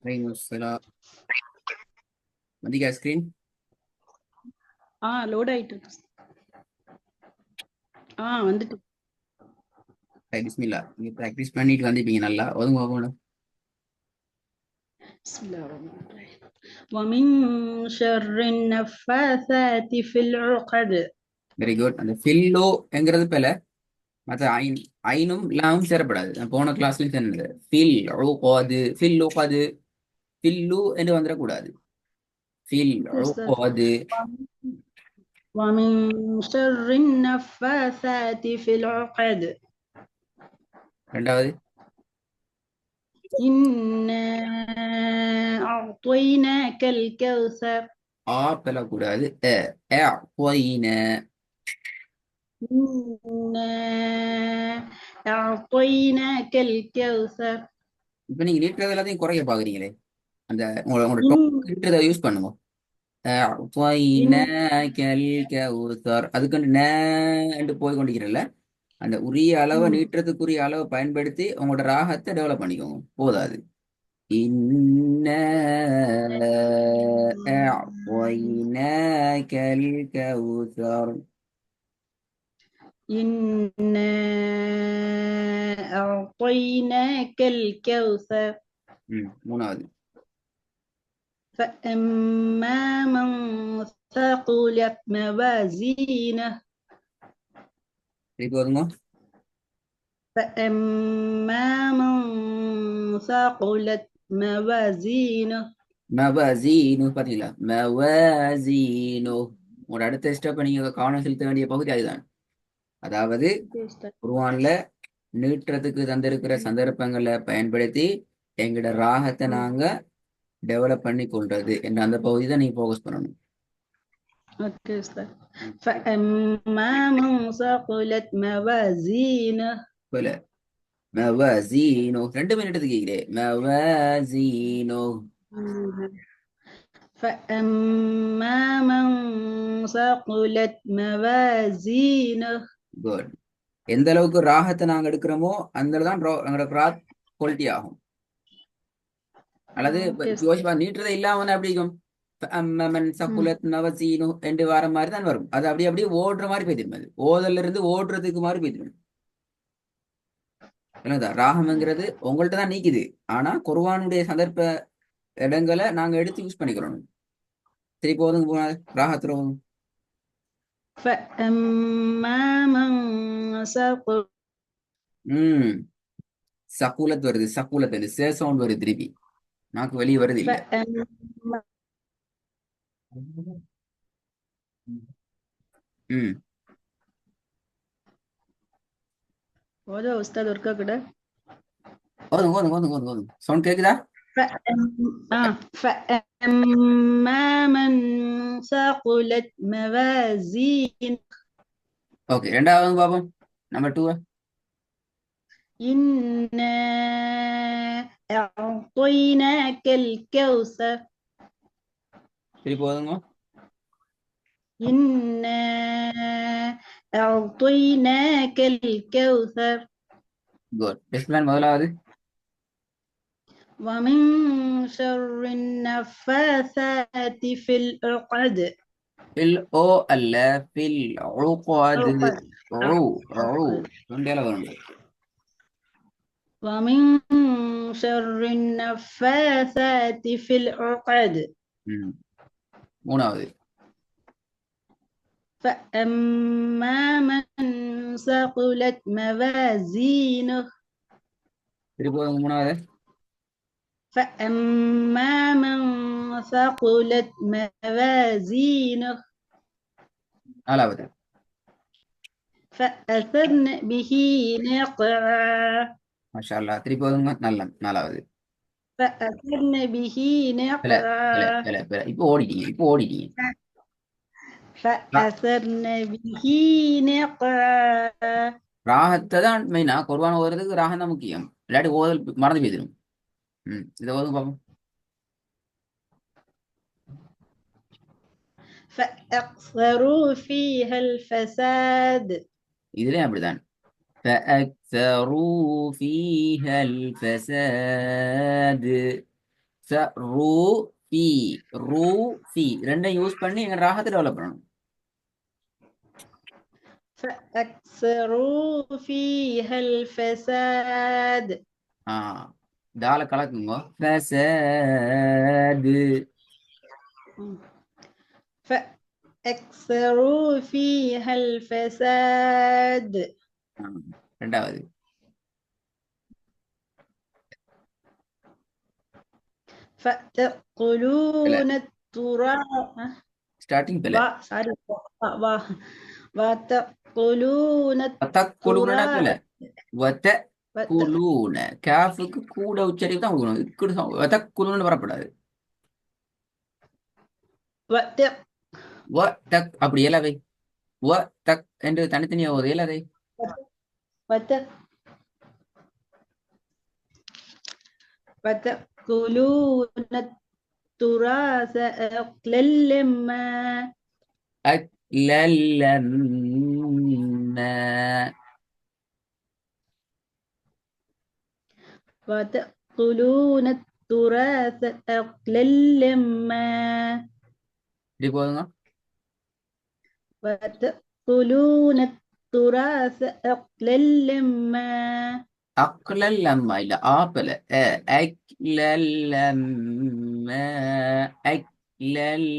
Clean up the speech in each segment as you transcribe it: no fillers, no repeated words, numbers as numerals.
عليكم السلام. வந்தீங்க screen. Load ஆயிட்டு இருக்கு. வந்துட்டு. பிஸ்மில்லா. நீங்க ப்ராக்டிஸ் பண்ணிட்டு வந்திருப்பீங்க நல்லா. ஒதுங்க போகணும். ومن شر النفاثات في العقد. Very good. அந்த ஃபில்லோ என்கிறது பேல மற்ற ஐனும் லாவும் சேரப்படாது. நான் போன கிளாஸ்லயும் சொன்னது ஃபில் உகாது ஃபில் உகாது ஃபில்லு என்று வந்துடக்கூடாது. Fill Yes, sir. உகாது. ومن شر النفاثات في العقد. ரெண்டாவது إنا أعطيناك الكوثر. பெறக்கூடாது. போயின. إنا أعطيناك الكوثر. இப்ப நீங்க நீட்டுறது எல்லாத்தையும் குறைய பாக்குறீங்களே. அந்த உங்களோட إن நீட்டுறதை யூஸ் பண்ணுங்க. إن கௌசர் அதுக்கு என்று போய் கொண்டிருக்கிறல்ல, அந்த உரிய அளவை ம். நீட்டுறதுக்குரிய அளவை பயன்படுத்தி உங்களோட ராகத்தை டெவலப் பண்ணிக்கோங்க. போதாது. இன்ன அஅத்வைனாக்கல் கௌசர். إنا أعطيناك الكوثر. மூணாவது فأما من ثقلت موازينه. திருப்பி வருங்க. فأما من ثقلت موازينه. மவசீனு பாத்தீங்களா? மவசீனு. உங்களோட அடுத்த ஸ்டெப் நீங்க கவனம் செலுத்த வேண்டிய பகுதி அதுதான். அதாவது குர்ஆன்ல நீட்டுறதுக்கு தந்திருக்கிற சந்தர்ப்பங்களை பயன்படுத்தி எங்களோட ராகத்தை நாங்க டெவலப் பண்ணி கொள்றது என்ற அந்த பகுதி தான் நீங்க ஃபோக்கஸ் பண்ணணும். Okay, sir. فأما من ثقلت موازينه. போல மவசீனு 2 மினிட் கேக்குறேன். மவசீனு. فأما من ثقلت موازينه. குட். எந்த அளவுக்கு ராகத்தை நாங்க எடுக்கிறோமோ அந்த தான் எங்களோட கிராத் குவாலிட்டி ஆகும். அல்லது Okay, sir. யோசிப்பா நீட்டுறதை இல்லாம வந்து அப்படி இருக்கும். அம்மமன் சகுலத் நவசீனு என்று வர மாதிரி தான் வரும். அது அப்படி அப்படியே ஓடுற மாதிரி போய்த்திரும். அது ஓதல்ல இருந்து ஓடுறதுக்கு மாதிரி போய்த்திரும். ராகம்ங்கிறது உங்கள்ட்ட தான் நீக்குது. ஆனா குர்ஆனுடைய சந்தர்ப்ப இடங்களை நாங்க எடுத்து யூஸ் பண்ணிக்கிறோம். சரி போதுங்க. போனாது ராகத்துல போதும். فأما من ثقلت. சகுலத் வருது. சகுலத் வருது. சே சவுண்ட் வருது. திருப்பி நாக்கு வெளியே வருது இல்ல. فأما. ம் هذا أستاذ أركا كده. ஓதுங்க ஓதுங்க ஓதுங்க ஓதுங்க ஓதுங்க. சவுண்ட் கேக்குதா? فأما من ثقلت موازين. ஓகே, ரெண்டாவது பாப்போம். நம்பர் 2. إنا أعطيناك الكوثر. சரி போதுங்க. إنا أعطيناك الكوثر. குட். டெஸ்ட் பிளான் முதலாவது. ومن شر النفاثات في العقد. ஃபில் ஓ அல்ல, ஃபில் உகாது. ரெண்டேல வரும். ومن شر النفاثات في العقد. மூணாவது. فأما من ثقلت موازينه. திருப்பி போதுங்க. மூணாவது. فأما من ثقلت موازينه. நாலாவது. فأثرن به نقعا. மாஷா அல்லாஹ். திருப்பி போதுங்க. நல்ல நாலாவது. فأثرن به نقعا. இப்போ ஓடிட்டீங்க. فأثرن به نقعا. ராகத்தை தான் மெயினா. குர்ஆன் ஓதுறதுக்கு ராகம் தான் முக்கியம். இல்லாட்டி ஓதல் மறந்து போயிடும். இதை ஓதுங்க பாப்போம். فأكثروا فيها الفساد. இதுலயும் அப்படிதான். فأكثروا فيها الفساد. ச ரூ ஃபி ரூ ஃபி ரெண்டையும் யூஸ் பண்ணி எங்க ராகத்தை டெவலப் பண்ணணும். فأكثروا فيها الفساد ஆ தால கலக்குங்க. ஃபஸாது. فأكثروا فيها الفساد ஆ, ரெண்டாவது இல்ல فتأكلون التراث ஸ்டார்டிங் பிள்ளை. sorry وتأكلون வத்தக்குழுன்னா التراث பிள்ளை. வத்த குலூன கேஃபுக்கு கூட உச்சரிப்பு தான் கொடுக்கணும். இக்குடு வத்தக்குழுன்னு வரப்படாது. வ தக் அப்படி இயலாதை. வ தக் என்று தனித்தனியா ஒரு இயலாதை. وتأكلون التراث أكلا لما அக்லல்லம்மா. وتأكلون التراث أكلا لما இப்படி போதுங்க. وتأكلون التراث أكلا لما அக்லல்லம்மா இல்ல ஆப்பல அக்லல்லம்மா அக்லல்லம்மா.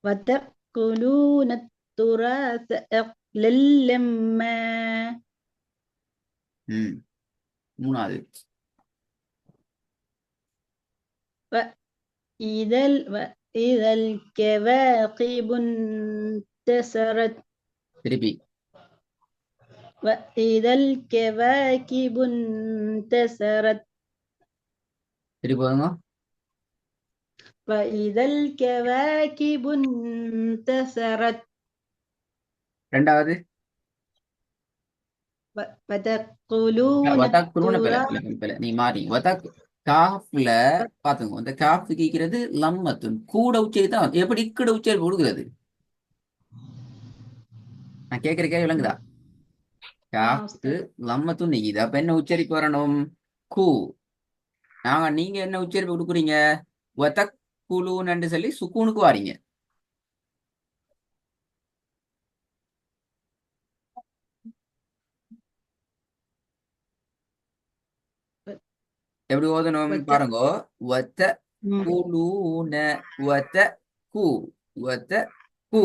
وتأكلون التراث أكلا لما மூணாவது وإذا الكواكب انتثرت திருப்பி وإذا الكواكب انتثرت திருப்பி போதுங்க. وإذا الكواكب انتثرت ரெண்டாவது وتأكلون வதக்குழுன்னு التراث பிள்ளை நீ மாறி வதக் காஃப்ல பாத்துங்க. இந்த காஃப் கேட்கிறது லம்மத்துன் கூட உச்சரிப்பு தான். எப்படி இக்கட உச்சரிப்பு கொடுக்குறது? நான் கேட்கிற கேள்வி விளங்குதா? காஃப்க்கு லம்மத்துன் நீக்குது. அப்ப என்ன உச்சரிப்பு வரணும்? கூ. நீங்க என்ன உச்சரிப்பு கொடுக்குறீங்க? வதக் குழுன்னு சொல்லி சுக்கூனுக்கு வாரீங்க. எப்படி ஓதணும் பாருங்க. வத்த குழுன வத்த கூ வத்த கூ.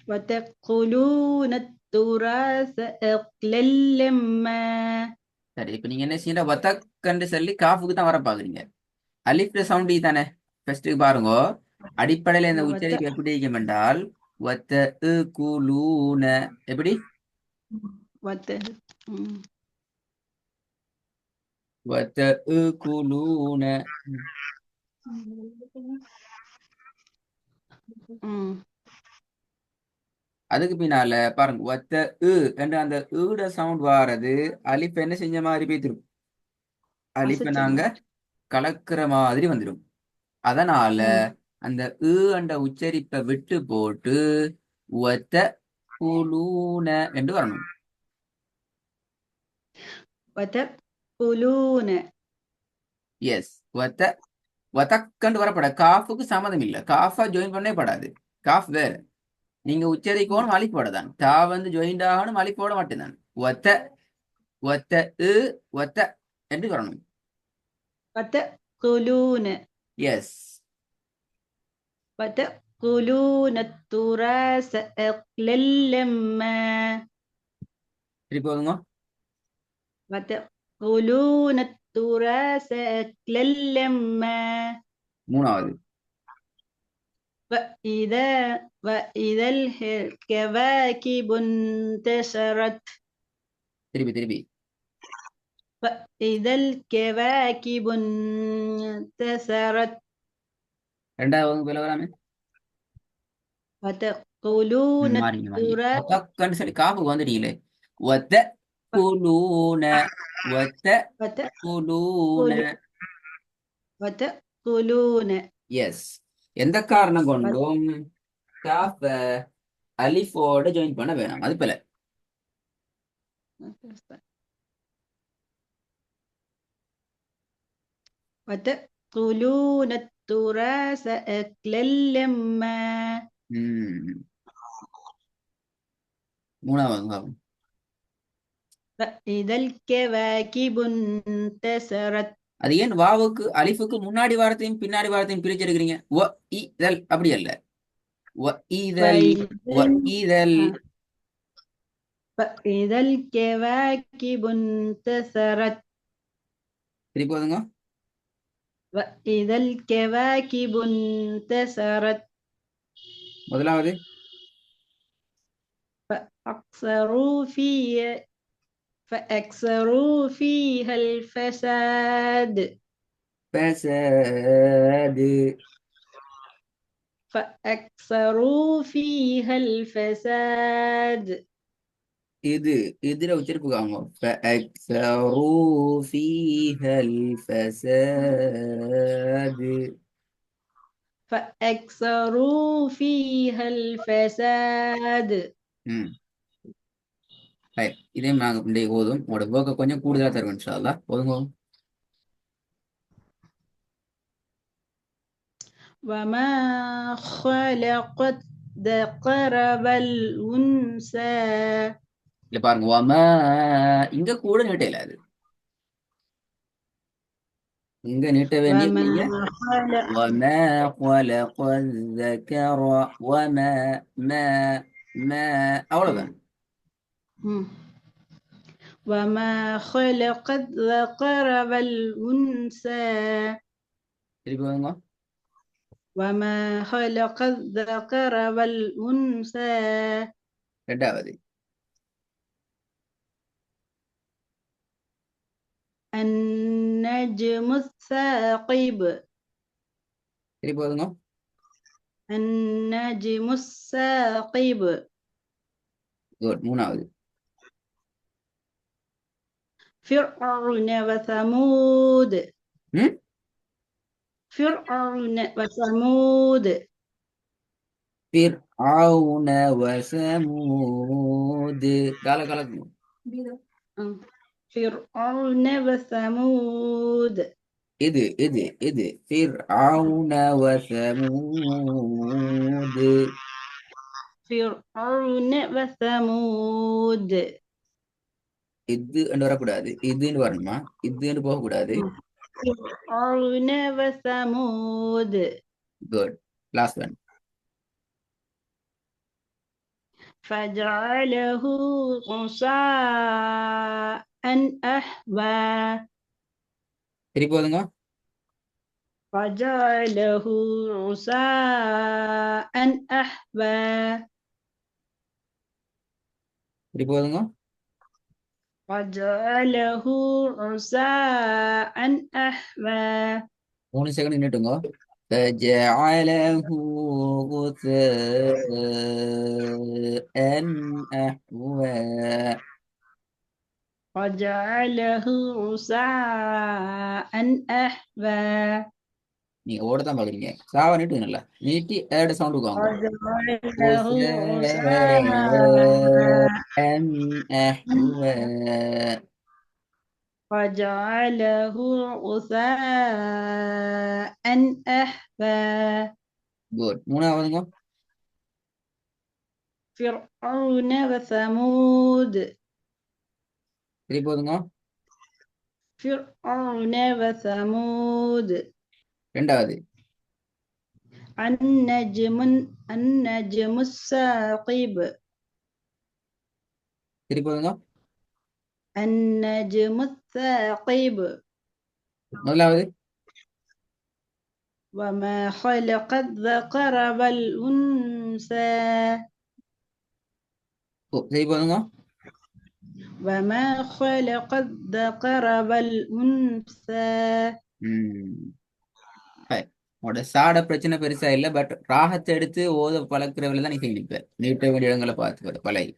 وتأكلون التراث أكلا لما சரி, இப்ப நீங்க என்ன செய்யற? வத்தக்கண்டு சொல்லி காஃபுக்கு தான் வர பாக்குறீங்க. அலிஃப்ல சவுண்ட் தானே. ஃபர்ஸ்ட் பாருங்க. அடிப்படையில இந்த உச்சரிப்பு எப்படி இருக்கும் என்றால் வத்த குலூன எப்படி வத்த குலூன. அதுக்கு பின்னால பாருங்க வத்த என்ற அந்த ஈட சவுண்ட் வாரது அலிஃப் என்ன செஞ்ச மாதிரி போய்த்திரும். அலிஃப நாங்க கலக்கிற மாதிரி வந்துடும். அதனால அந்த என்ற உச்சரிப்பை விட்டு போட்டு வத்த குலூன என்று வரணும். எஸ் வத்த வதக்கண்டு வரப்பட காஃபுக்கு சம்மதம் இல்லை. காஃபா ஜாயின் பண்ணே படாது. காஃப் வேற. நீங்க உச்சரிக்கணும் அலிஃபோட தான். தா வந்து ஜாயிண்ட் ஆகணும் அலிஃபோட மட்டும்தான். ஒத்த ஒத்த ஒத்த என்று வரணும். எஸ் وتأكلون التراث أكلا لما திருப்பி போதுங்க. وتأكلون التراث أكلا لما மூணாவது وإذا الكواكب انتشرت திருப்பி وإذا الكواكب انتثرت ரெண்டாவது வகுப்புல வராமே. وتأكلون التراث ஒத்தக்கண்டு சொல்லி காப்புக்கு வந்துட்டீங்களே. ஒத்த குலூன ஒத்த குலூன. وتأكلون எஸ் எந்த காரணம் கொண்டும் காஃப அலிஃபோட ஜாயின் பண்ண வேணாம். அது போல ஓகே உஸ்தாத். وتأكلون التراث أكلا لما. ம் மூணாவது பாவம். فإذا الكواكب انتثرت. அது ஏன் வாவுக்கு அலிஃபுக்கு முன்னாடி வாரத்தையும் பின்னாடி வாரத்தையும் பிரிச்செடுக்கிறீங்க? வ இதழ் அப்படி அல்ல. வ இதழ் வ فإذا இதழ். فإذا الكواكب انتثرت. திருப்பி போதுங்க. وإذا الكواكب انتثرت. முதலாவது فأكثروا فيها الفساد. ஃபஸாது. فأكثروا فيها الفساد. இது இதுல உச்சரிப்பு காங்க. فأكثروا فيها الفساد. فأكثروا فيها الفساد. ம் ரைட். இதே நாங்க இன்றைக்கு ஓதும். உங்களோட ஒர்க்கை கொஞ்சம் கூடுதலா தருவோம் இன்ஷா அல்லாஹ். ஓதுங்க. وما خلقت ذكر والأنثى. இல்ல பாருங்க. வமா இங்க கூட நீட்டையில அது. இங்க நீட்ட வேண்டிய وما நீங்க خلق وما خلق الذكر وما ما ما அவ்வளவுதான். وما خلق الذكر والأنثى. திருப்பி வாங்க. وما خلق الذكر والأنثى. ரெண்டாவது النجم الثاقب. திருப்பி வாங்க. النجم الثاقب. குட். மூணாவது فرعون وثمود. ம் فرعون وثمود. فرعون وثمود. கால கலக்கணும். فرعون وثمود. இது فرعون وثمود. فرعون وثمود. இது என்று வரக்கூடாது. இதுன்னு வரணுமா? இதுன்னு போகக்கூடாது. فرعون وثمود. குட். Last one. فجعله غثاء أحوى. திருப்பி போதுங்க. فجعله غثاء أحوى. திருப்பி போதுங்க. وجعله غثاء أحوى. 3 செகண்ட் நின்னுட்டுங்க. فجعله غثاء أحوى. وجعله غثاء أحوى. நீங்க ஓடதான் பாக்குறீங்க. சாவா நீட்டு நல்லா நீட்டி ஏட சவுண்ட் வாங்க. وجعله غثاء أحوى. وجعله غثاء أحوى. குட். மூணாவதுங்க. فرعون وثمود. திருப்பி போதுங்க. فرعون وثمود. ரெண்டாவது النجم الثاقب. திருப்பி போதுங்க. النجم الثاقب. முதலாவது وما خلق الذكر والأنثى. திருப்பி போதுங்க. وما خلق الذكر والأنثى. உங்களோட சாட பிரச்சனை பெருசா இல்லை. பட் ராகத்தை எடுத்து ஓத பழக்கிறவங்கள தான் நீ நிற்ப. நீட்ட வேண்டிய இடங்களை பார்த்து பழகி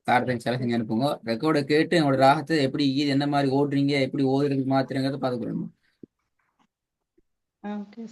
தாரத்தை சில செஞ்சு அனுப்புங்க. ரெக்கார்டை கேட்டு உங்களோட ராகத்தை எப்படி எந்த மாதிரி ஓடுறீங்க, எப்படி ஓதுறதுக்கு மாத்துறீங்கிறத பார்த்துக்கணும். Okay.